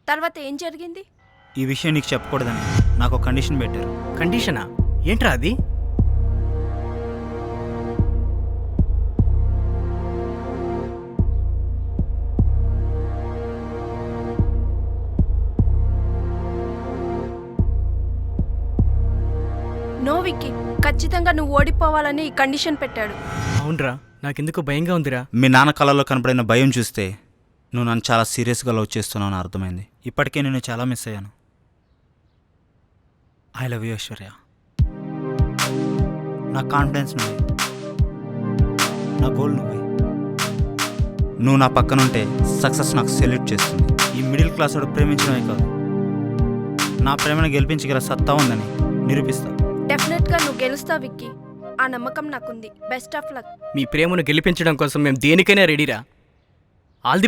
తర్వాత ఏం జరిగింది? ఈ విషయం నీకు చెప్పకూడదని నాకు ఒక కండిషన్ పెట్టారు. కండిషనా? ఏంట్రా అది? నో విక్కీ, ఖచ్చితంగా నువ్వు ఓడిపోవాలని ఈ కండిషన్ పెట్టాడు. అవునరా, నాకెందుకు భయంగా ఉందిరా. మీ నాన్న కళలో కనపడిన భయం చూస్తే నువ్వు నన్ను చాలా సీరియస్గా లవ్ చేస్తున్నావు అని అర్థమైంది. ఇప్పటికే నేను చాలా మిస్ అయ్యాను. I love you Aishwarya. నా కాన్ఫిడెన్స్ నువ్వే, నా గోల్ నువ్వే. నువ్వు నా పక్కనుంటే సక్సెస్ నాకు సెల్యూట్ చేస్తుంది. ఈ మిడిల్ క్లాస్ వాడు ప్రేమించడమే కాదు, నా ప్రేమను గెలిపించగల సత్తా ఉందని నిరూపిస్తా. డెఫినెట్గా నువ్వు గెలుస్తావు విక్కీ, ఆ నమ్మకం నాకుంది. Best of luck. మీ ప్రేమను గెలిపించడం కోసం మేము దేనికైనా రెడీరా. All the best.